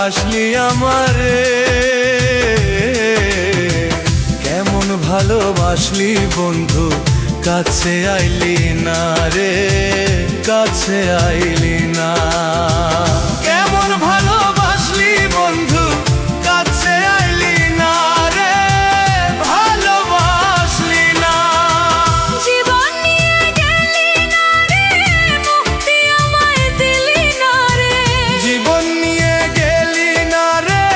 ভালোবাসলি আমারে, কেমন ভালোবাসলি বন্ধু, কাছে আইলি না রে, কাছে আইলি না। কেমন ভালোবাসলি বন্ধু, কাছে আইলি না রে, ভালোবাসলি না। জীবন নিয়ে গেলি না রে, মুক্তি আমায় দিলি না রে। জীবন নিয়ে গেলি না রে,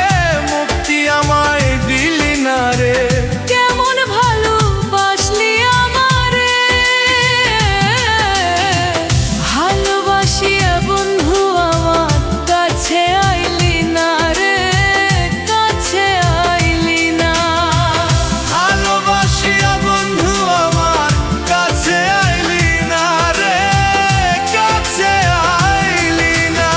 মুক্তি আমায় দিলি না রে। কেমন ভালোবাসলি আমারে, ভালোবাসিয়া বন্ধু আমার কাছে আইলি না রে, কাছে আইলি না। ভালোবাসিয়া বন্ধু আমার কাছে আইলি না রে, কাছে আইলি না।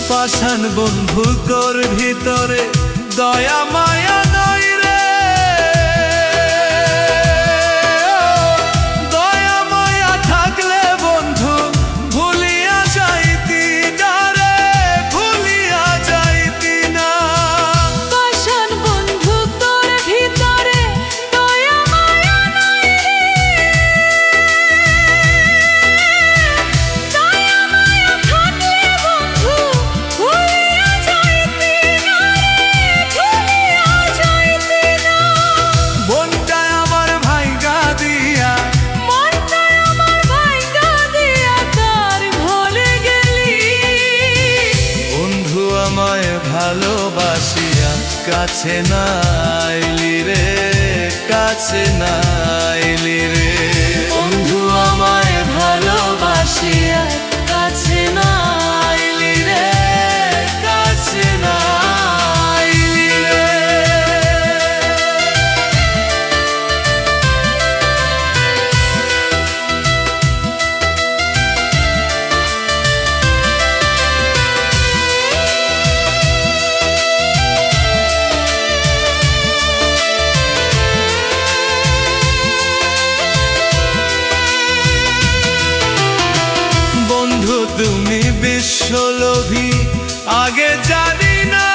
পাষাণ বন্ধু তোর ভিতরে দয়া মায়া নই রে, দয়া মায়া থাকলে বন্ধু ভুলিয়া যাইতি না রে, ভুলিয়া যাইতি না। পাষাণ বন্ধু তোর ভিতরে দয়া মায়া নাই রে, দয়া মায়া থাকলে বন্ধু ভুলিয়া যাইতি না রে, ভুলিয়া যাইতি না। মনটা আমার ভাইগা দিয়া, মনটা আমার ভাইগা দিয়া তার ভুলে গেলি। বন্ধু আমায় ভালোবাসিয়া কাছে না আইলি রে, কাছে না আইলি রে। বন্ধু আমায় ভালোবাসিয়া কাছে না আইলি রে, কাছে না আইলি রে। বন্ধু তুমি বিশ্বলোভী, আগে জানি না।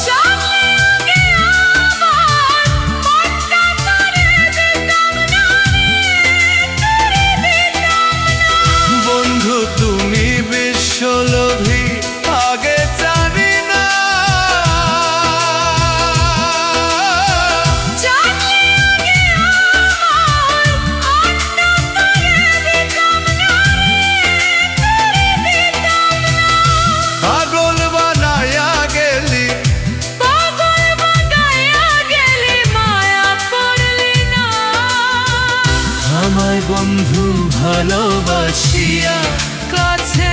জানলে আগে আমার মনটা তোরে দিতাম না রে, তোরে দিতাম না। বন্ধু তুমি বিশ্বলোভী, আগে জানি না। জানলে আগে আমার মনটা তোরে দিতাম না রে, তোরে দিতাম না। পাগল বানায়া গেলি, পাগল বানাইয়া গেলি, মায়া পড়লি না। আমায় বন্ধু ভালোবাসিয়া কাছে